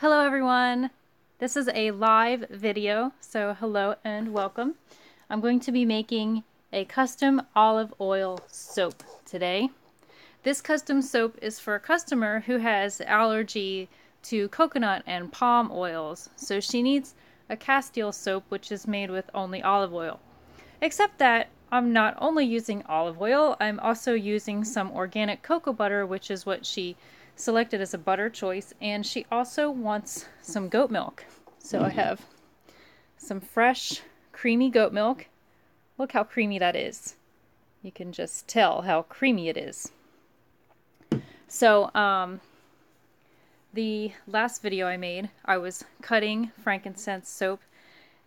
Hello everyone! This is a live video, so hello and welcome. I'm going to be making a custom olive oil soap today. This custom soap is for a customer who has allergy to coconut and palm oils, so she needs a Castille soap which is made with only olive oil. Except that I'm not only using olive oil, I'm also using some organic cocoa butter, which is what she selected as a butter choice, and she also wants some goat milk. So I have some fresh, creamy goat milk. Look how creamy that is. You can just tell how creamy it is. So, the last video I made, I was cutting frankincense soap,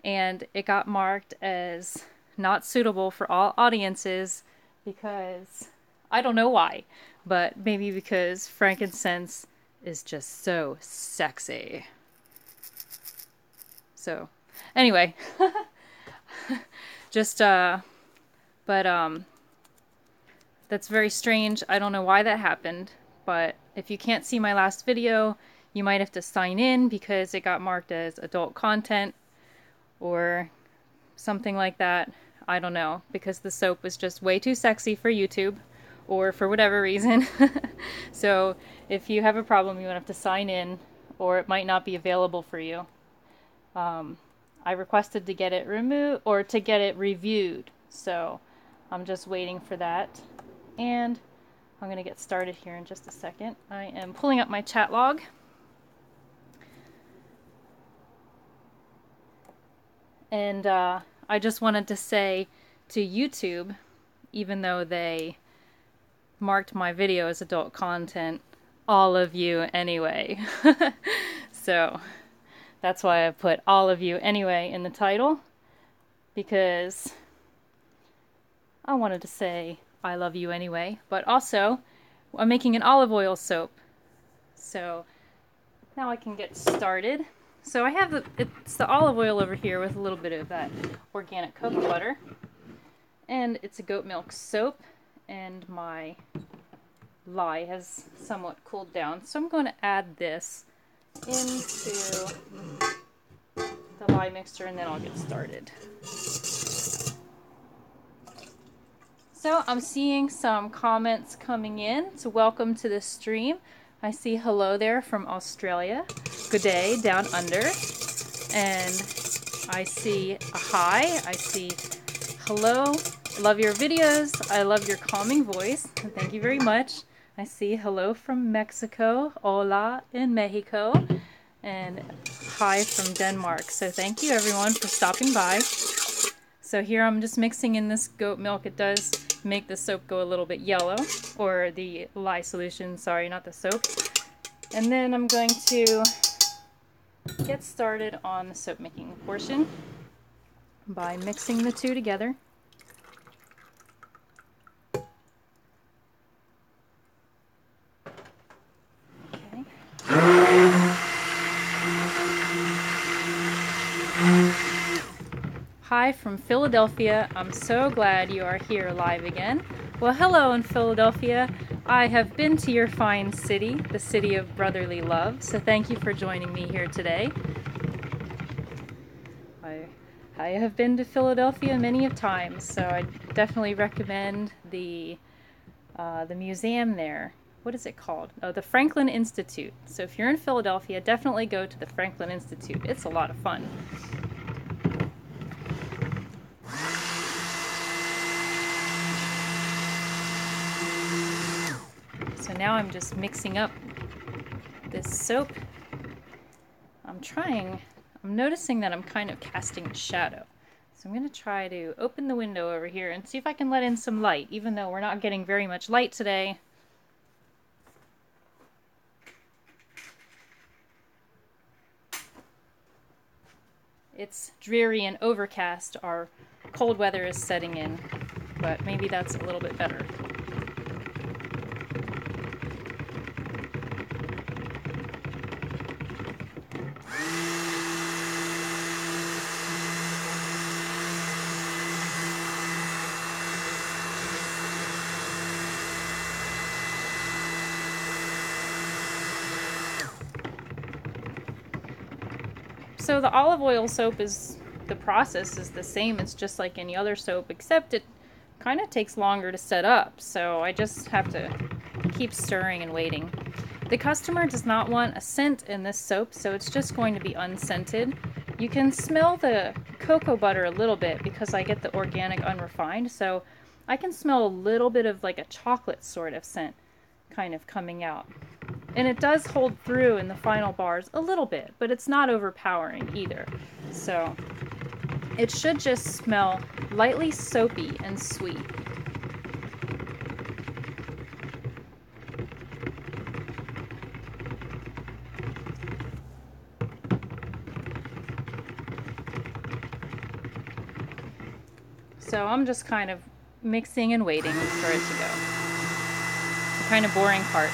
and it got marked as not suitable for all audiences because I don't know why, but maybe because frankincense is just so sexy. So, anyway, just that's very strange. I don't know why that happened, but if you can't see my last video, you might have to sign in because it got marked as adult content or something like that. I don't know, because the soap was just way too sexy for YouTube or for whatever reason. So if you have a problem, you would have to sign in or it might not be available for you. I requested to get it removed or to get it reviewed, so I'm just waiting for that. And I'm going to get started here in just a second. I am pulling up my chat log. And I just wanted to say to YouTube, even though they marked my video as adult content, all of you anyway. So that's why I put all of you anyway in the title, because I wanted to say I love you anyway, but also I'm making an olive oil soap. So now I can get started. So I have it's the olive oil over here with a little bit of that organic cocoa butter. And it's a goat milk soap, and my lye has somewhat cooled down. So I'm going to add this into the lye mixture and then I'll get started. So I'm seeing some comments coming in. So welcome to the stream. I see hello there from Australia. Good day down under. And I see a hi. I see hello. Love your videos. I love your calming voice. Thank you very much. I see hello from Mexico. Hola in Mexico. And hi from Denmark. So thank you everyone for stopping by. So here I'm just mixing in this goat milk. It does make the soap go a little bit yellow, or the lye solution, sorry, not the soap. And then I'm going to get started on the soap making portion by mixing the two together. Okay. Hi from Philadelphia. I'm so glad you are here live again. Well, hello in Philadelphia. I have been to your fine city, the city of brotherly love, so thank you for joining me here today. I have been to Philadelphia many of times, so I definitely recommend the museum there. What is it called? Oh, the Franklin Institute. So if you're in Philadelphia, definitely go to the Franklin Institute. It's a lot of fun. So now I'm just mixing up this soap. I'm noticing that I'm kind of casting a shadow. So I'm going to try to open the window over here and see if I can let in some light, even though we're not getting very much light today. It's dreary and overcast. Our cold weather is setting in, but maybe that's a little bit better. So the olive oil soap the process is the same. It's just like any other soap, except it kind of takes longer to set up. So I just have to keep stirring and waiting. The customer does not want a scent in this soap, so it's just going to be unscented. You can smell the cocoa butter a little bit because I get the organic unrefined, so I can smell a little bit of like a chocolate sort of scent kind of coming out. And it does hold through in the final bars a little bit, but it's not overpowering either. So it should just smell lightly soapy and sweet. So I'm just kind of mixing and waiting for it to go. The kind of boring part.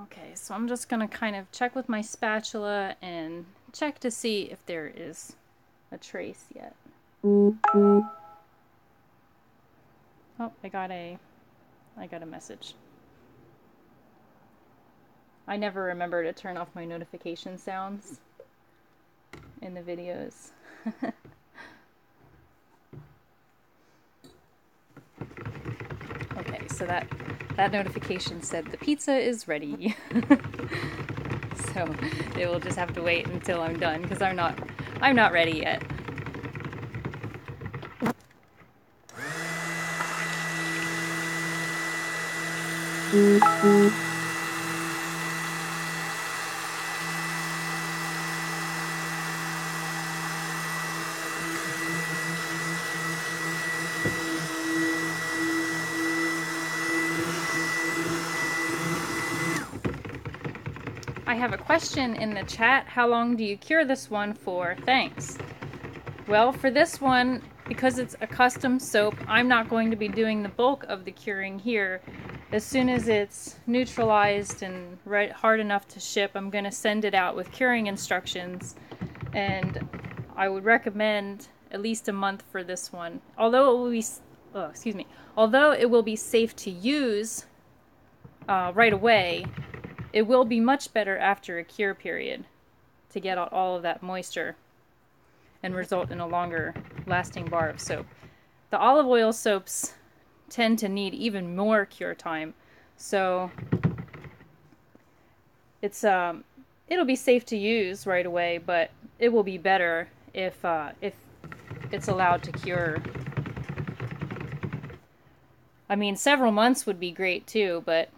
Okay, so I'm just gonna kind of check with my spatula and check to see if there is a trace yet. Oh, I got a message. I never remember to turn off my notification sounds in the videos. Okay, so that notification said the pizza is ready. So it will just have to wait until I'm done because I'm not ready yet. I have a question in the chat. How long do you cure this one for? Thanks. Well, for this one, because it's a custom soap, I'm not going to be doing the bulk of the curing here. As soon as it's neutralized and hard enough to ship, I'm going to send it out with curing instructions. And I would recommend at least a month for this one. Although it will be safe to use right away, it will be much better after a cure period to get out all of that moisture and result in a longer lasting bar of soap. The olive oil soaps tend to need even more cure time, so it'll be safe to use right away, but it will be better if it's allowed to cure. I mean, several months would be great too, but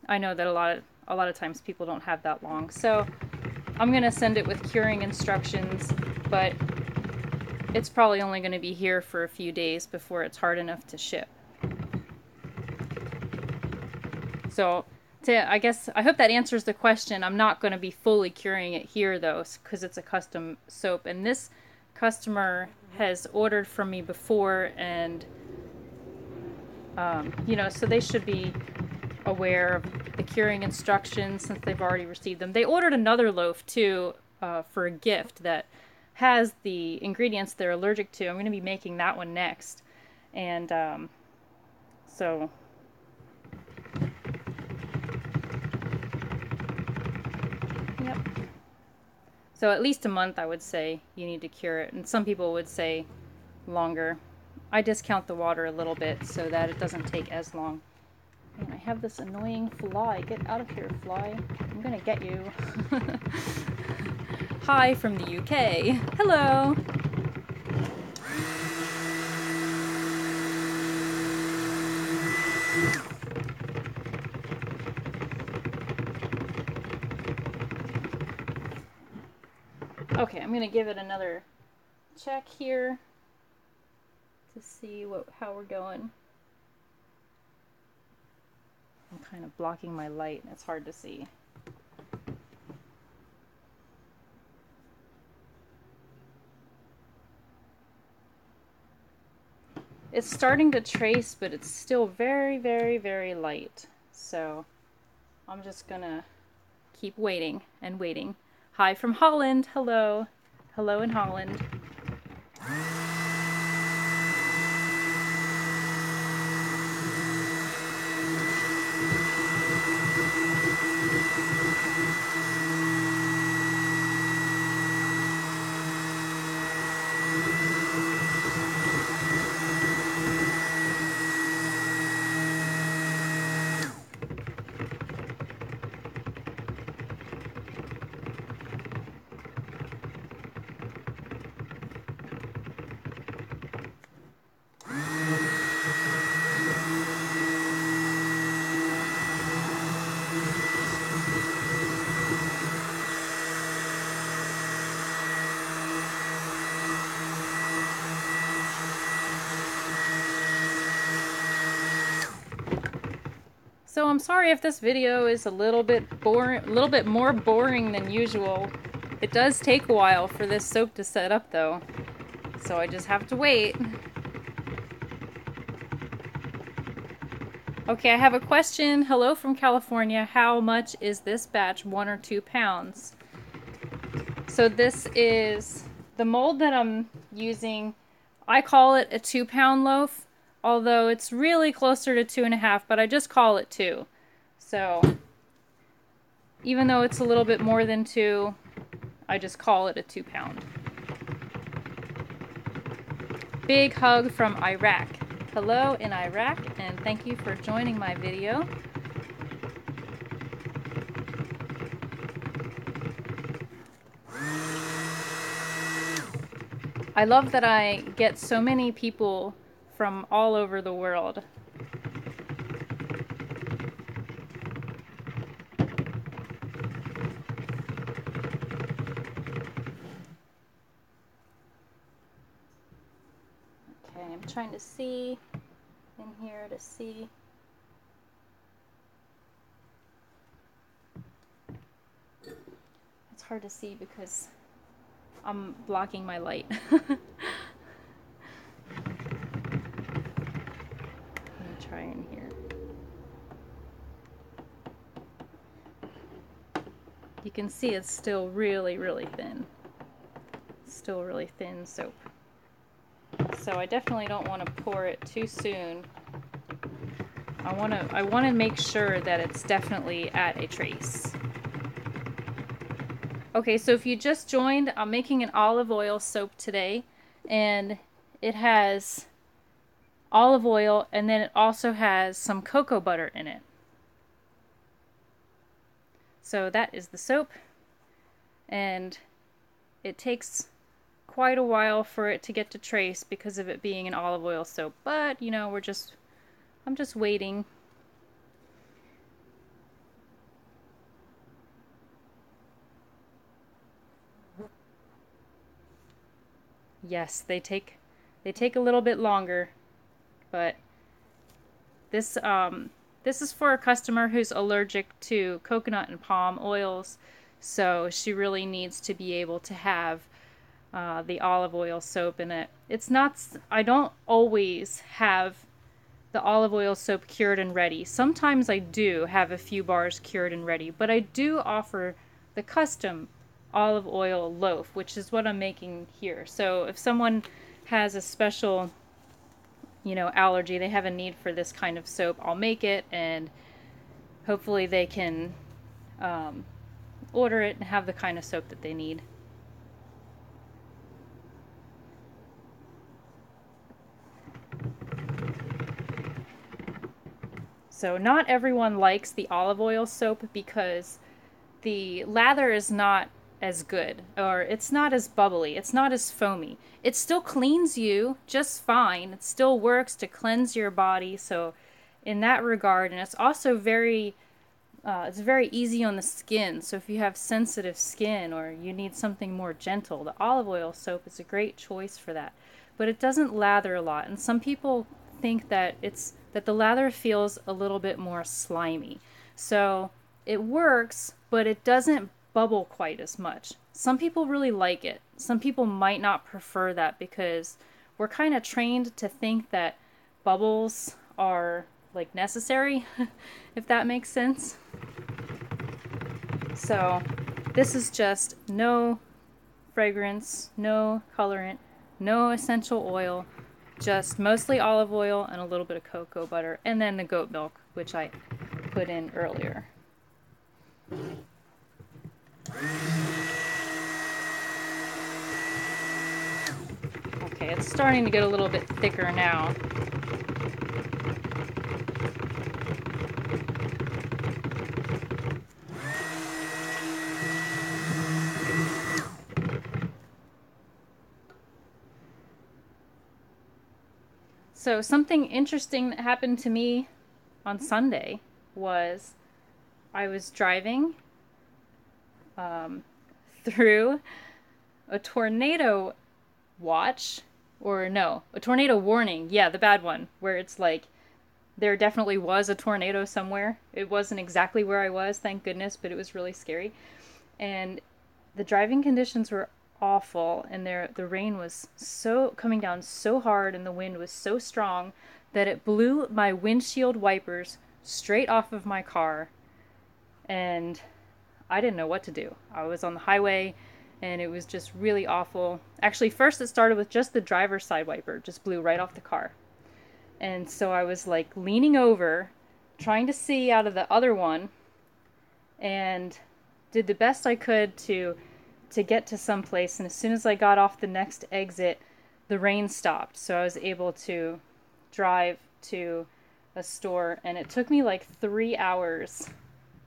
I know that a lot of times people don't have that long. So I'm going to send it with curing instructions, but it's probably only going to be here for a few days before it's hard enough to ship. So I hope that answers the question. I'm not going to be fully curing it here though, because it's a custom soap, and this customer has ordered from me before, and so they should be aware of the curing instructions since they've already received them. They ordered another loaf too for a gift that has the ingredients they're allergic to. I'm going to be making that one next, and so yep. So at least a month, I would say, you need to cure it, and some people would say longer. I discount the water a little bit so that it doesn't take as long. And I have this annoying fly. Get out of here, fly. I'm gonna get you. Hi from the UK. Hello. Okay, I'm gonna give it another check here to see how we're going. I'm kind of blocking my light and it's hard to see. It's starting to trace, but it's still very, very, very light. So I'm just gonna keep waiting and waiting. Hi from Holland. Hello. Hello in Holland. So I'm sorry if this video is a little bit more boring than usual. It does take a while for this soap to set up though, so I just have to wait. Okay, I have a question. Hello from California. How much is this batch, 1 or 2 pounds? So this is the mold that I'm using. I call it a 2-pound loaf, although it's really closer to 2.5, but I just call it 2. So even though it's a little bit more than 2, I just call it a 2-pound. Big hug from Iraq. Hello in Iraq, and thank you for joining my video. I love that I get so many people from all over the world. Okay, I'm trying to see in here to see. It's hard to see because I'm blocking my light. Let me try in here. You can see it's still really, really thin. Still really thin soap. So I definitely don't want to pour it too soon. I want to make sure that it's definitely at a trace. Okay, so if you just joined, I'm making an olive oil soap today, and it has olive oil, and then it also has some cocoa butter in it. So that is the soap, and it takes quite a while for it to get to trace because of it being an olive oil soap, but you know, I'm just waiting. Yes, they take a little bit longer, but this is for a customer who's allergic to coconut and palm oils, so she really needs to be able to have the olive oil soap in it. It's not, I don't always have the olive oil soap cured and ready. Sometimes I do have a few bars cured and ready, but I do offer the custom olive oil loaf, which is what I'm making here. So if someone has a special, you know, allergy, they have a need for this kind of soap, I'll make it, and hopefully they can order it and have the kind of soap that they need. So not everyone likes the olive oil soap because the lather is not as good, or it's not as bubbly, it's not as foamy. It still cleans you just fine. It still works to cleanse your body, so in that regard, and it's also it's very easy on the skin. So if you have sensitive skin or you need something more gentle, the olive oil soap is a great choice for that. But it doesn't lather a lot, and some people think that the lather feels a little bit more slimy. So it works, but it doesn't bubble quite as much. Some people really like it. Some people might not prefer that because we're kind of trained to think that bubbles are like necessary, if that makes sense. So this is just no fragrance, no colorant, no essential oil, just mostly olive oil and a little bit of cocoa butter, and then the goat milk, which I put in earlier. Okay, it's starting to get a little bit thicker now. So something interesting that happened to me on Sunday was I was driving through a tornado watch, or no, a tornado warning. Yeah, the bad one, where it's like there definitely was a tornado somewhere. It wasn't exactly where I was, thank goodness, but it was really scary. And the driving conditions were awful, and the rain was so coming down so hard, and the wind was so strong that it blew my windshield wipers straight off of my car, and I didn't know what to do. I was on the highway, and it was just really awful. Actually, first it started with just the driver's side wiper, just blew right off the car. And so I was like leaning over, trying to see out of the other one, and did the best I could to get to some place. And as soon as I got off the next exit, the rain stopped. So I was able to drive to a store, and it took me like 3 hours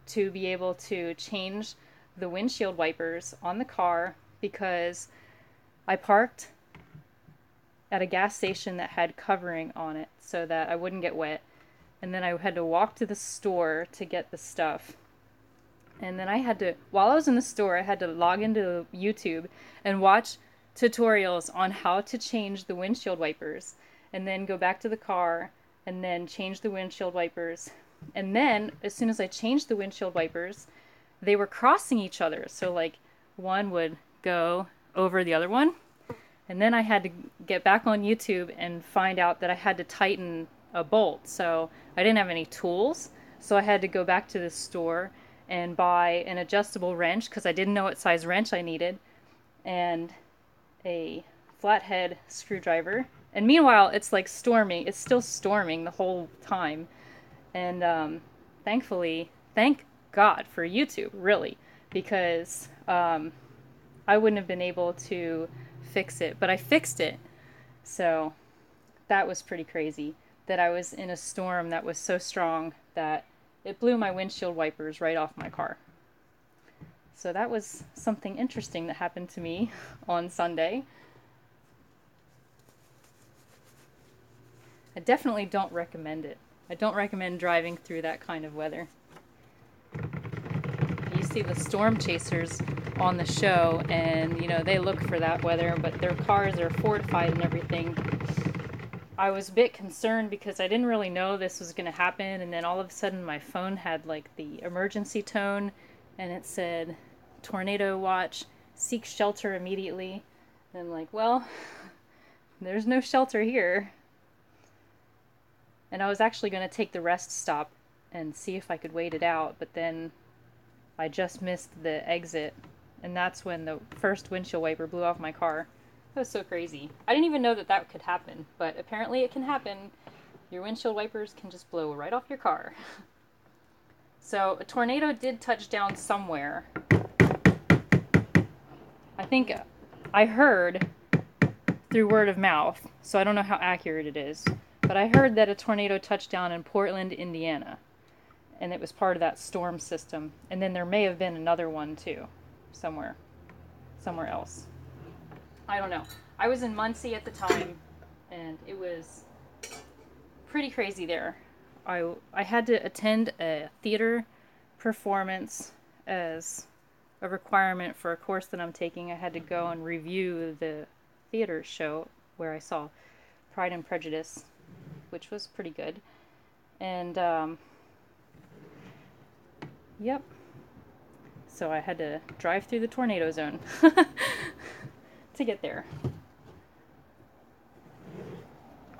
to be able to change the windshield wipers on the car, because I parked at a gas station that had covering on it so that I wouldn't get wet. And then I had to walk to the store to get the stuff. And then I had to, while I was in the store, I had to log into YouTube and watch tutorials on how to change the windshield wipers, and then go back to the car and then change the windshield wipers. And then as soon as I changed the windshield wipers, they were crossing each other. So like one would go over the other one. And then I had to get back on YouTube and find out that I had to tighten a bolt. So I didn't have any tools. So I had to go back to the store and buy an adjustable wrench, because I didn't know what size wrench I needed, and a flathead screwdriver. And meanwhile, it's like storming. It's still storming the whole time. And thankfully, thank God for YouTube, really, because I wouldn't have been able to fix it. But I fixed it. So that was pretty crazy, that I was in a storm that was so strong that it blew my windshield wipers right off my car. So that was something interesting that happened to me on Sunday. I definitely don't recommend it. I don't recommend driving through that kind of weather. You see the storm chasers on the show, and you know, they look for that weather, but their cars are fortified and everything. I was a bit concerned because I didn't really know this was going to happen, and then all of a sudden my phone had like the emergency tone, and it said, "Tornado watch, seek shelter immediately." And I'm like, well, there's no shelter here. And I was actually going to take the rest stop and see if I could wait it out, but then I just missed the exit, and that's when the first windshield wiper blew off my car. That was so crazy. I didn't even know that that could happen, but apparently it can happen. Your windshield wipers can just blow right off your car. So a tornado did touch down somewhere. I think I heard through word of mouth, so I don't know how accurate it is, but I heard that a tornado touched down in Portland, Indiana, and it was part of that storm system. And then there may have been another one too, somewhere else. I don't know. I was in Muncie at the time, and it was pretty crazy there. I had to attend a theater performance as a requirement for a course that I'm taking. I had to go and review the theater show where I saw Pride and Prejudice, which was pretty good. And, yep. So I had to drive through the tornado zone to get there.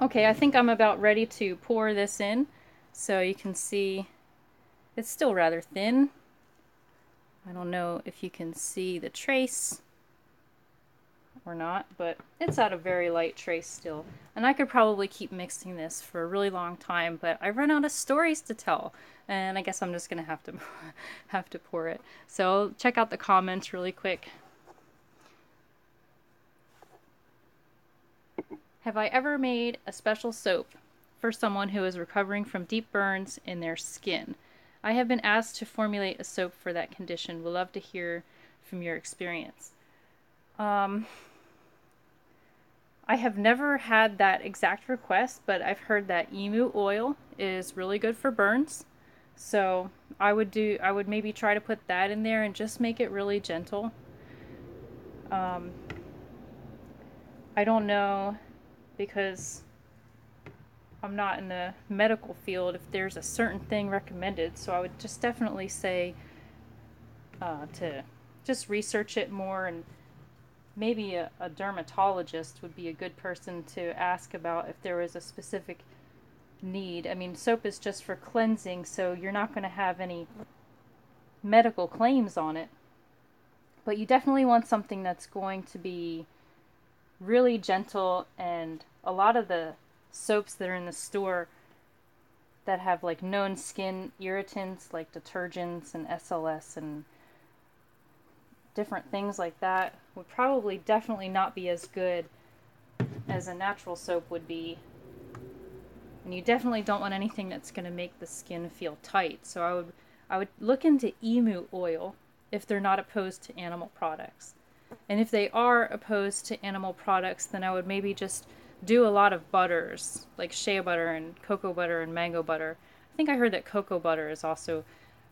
Okay, I think I'm about ready to pour this in. So you can see it's still rather thin. I don't know if you can see the trace or not, but it's at a very light trace still. And I could probably keep mixing this for a really long time, but I run out of stories to tell, and I guess I'm just gonna have to have to pour it. So check out the comments really quick. Have I ever made a special soap for someone who is recovering from deep burns in their skin? I have been asked to formulate a soap for that condition. Would love to hear from your experience. I have never had that exact request, but I've heard that emu oil is really good for burns. So I would maybe try to put that in there and just make it really gentle. I don't know, because I'm not in the medical field, if there's a certain thing recommended. So I would just definitely say to just research it more, and maybe a dermatologist would be a good person to ask about if there was a specific need. I mean, soap is just for cleansing, so you're not going to have any medical claims on it. But you definitely want something that's going to be really gentle, and a lot of the soaps that are in the store that have like known skin irritants like detergents and SLS and different things like that would probably definitely not be as good as a natural soap would be. And you definitely don't want anything that's going to make the skin feel tight. So I would look into emu oil if they're not opposed to animal products. And if they are opposed to animal products, then I would maybe just do a lot of butters, like shea butter and cocoa butter and mango butter. I think I heard that cocoa butter is also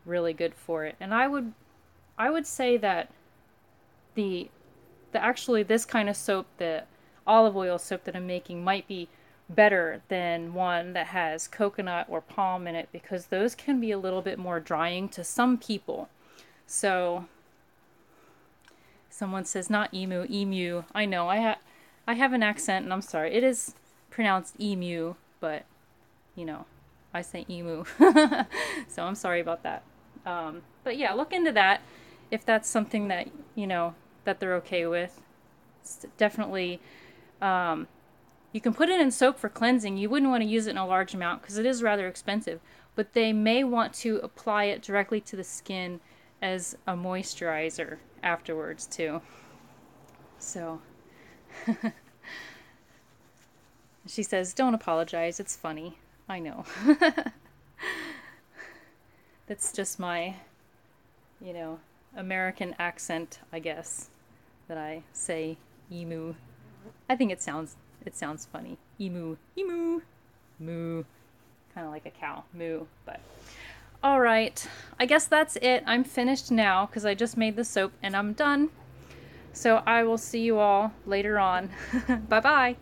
really good for it. And I would say that the actually this kind of soap, the olive oil soap that I'm making, might be better than one that has coconut or palm in it, because those can be a little bit more drying to some people. So someone says not emu, emu. I know I have an accent, and I'm sorry. It is pronounced emu, but you know, I say emu. So I'm sorry about that. But yeah, look into that if that's something that, you know, that they're okay with. It's definitely, you can put it in soap for cleansing. You wouldn't want to use it in a large amount because it is rather expensive, but they may want to apply it directly to the skin as a moisturizer afterwards too. So she says, don't apologize, it's funny. I know. That's just my, you know, American accent, I guess, that I say emu. I think it sounds funny. Emu, emu, moo. Kind of like a cow, moo. But all right, I guess that's it. I'm finished now because I just made the soap and I'm done. So I will see you all later on. Bye bye.